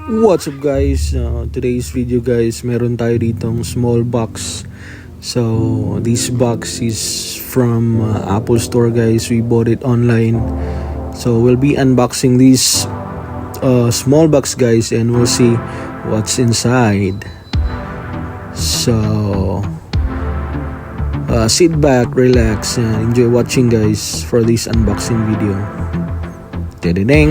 What's up guys? Today's video guys, meron tayo ditong small box. So this box is from Apple Store guys. We bought it online. So we'll be unboxing this small box guys, and we'll see what's inside. So sit back, relax, and enjoy watching guys for this unboxing video. Ding.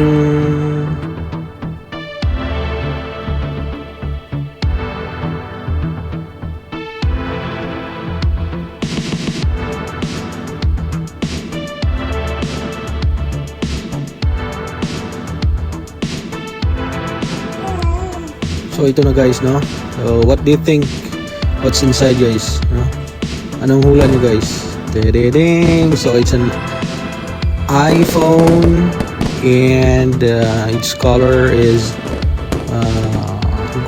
So ito na guys, no? So what do you think? What's inside guys? No? Anong hula nyo guys? Ding! So it's an iPhone, and its color is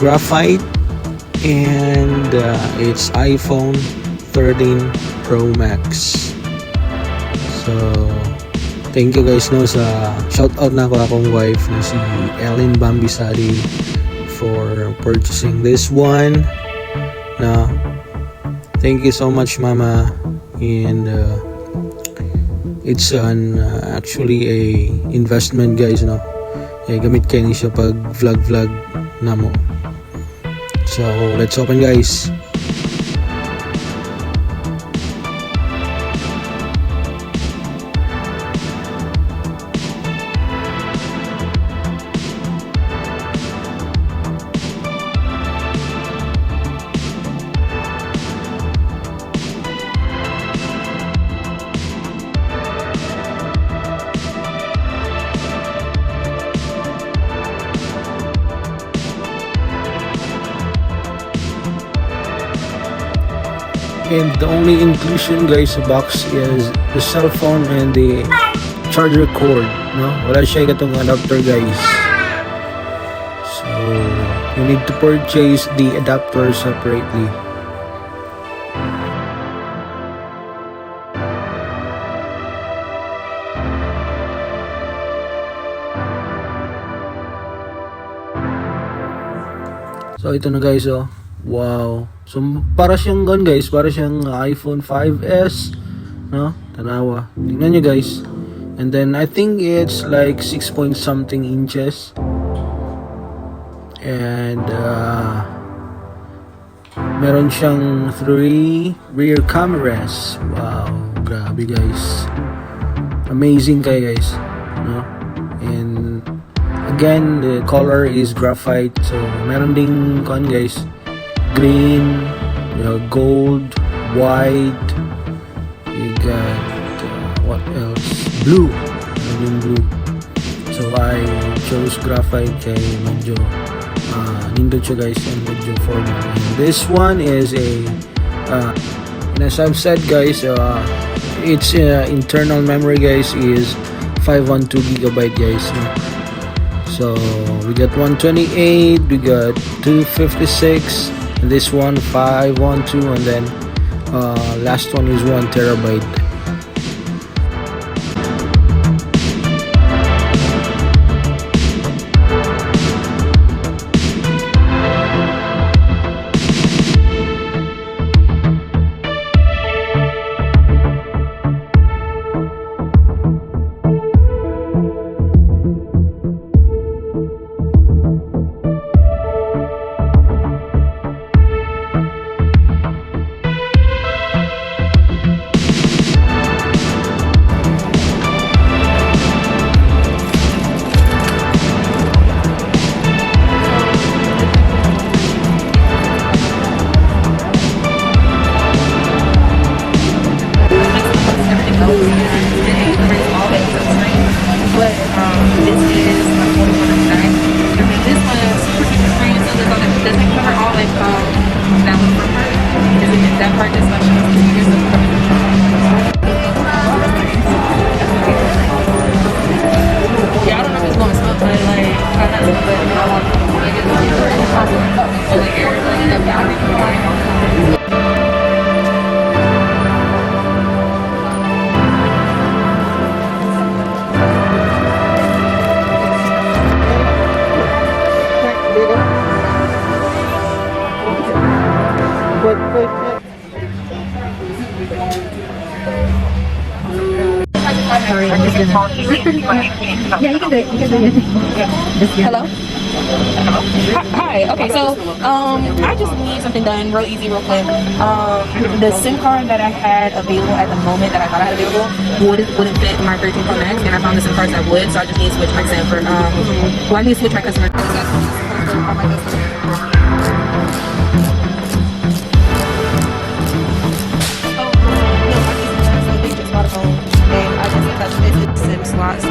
graphite, and it's iPhone 13 Pro Max. So thank you guys, no, sa shout out na akong wife na si Ellen Bambisari for purchasing this one. No, thank you so much mama, and it's an actually a investment guys, no. Gamit kayo ni siya pag vlog na mo. So let's open guys. And the only inclusion guys sa box is the cell phone and the charger cord, no? Wala siya katong adapter guys. So you need to purchase the adapter separately. So ito na guys, oh. Wow. So para siyang gun guys, para siyang iPhone 5s, no? Tanawa. Tingnan niyo guys. And then I think it's like 6 point something inches. And meron siyang 3 rear cameras. Wow, grabe guys. Amazing kayo guys, no? And again, the color is graphite. So meron ding guys, green, gold, white, you got what else, blue, blue. So I chose graphite kay medyo nindot siya guys, and medyo formal. And this one is a and as I've said guys, its internal memory guys is 512GB guys. So we got 128, we got 256, and this one 512, and then last one is 1 terabyte. Yeah, you can do it. You can do it. Hello? Hi. Okay, so I just need something done real easy, real quick. The SIM card that I had available at the moment that I thought I had available wouldn't fit my 13 Pro Max, and I found the SIM cards that would, so I just need to switch my SIM for well, I need to switch my customer. Smartphone, and I just touched it. It's SIM slot, so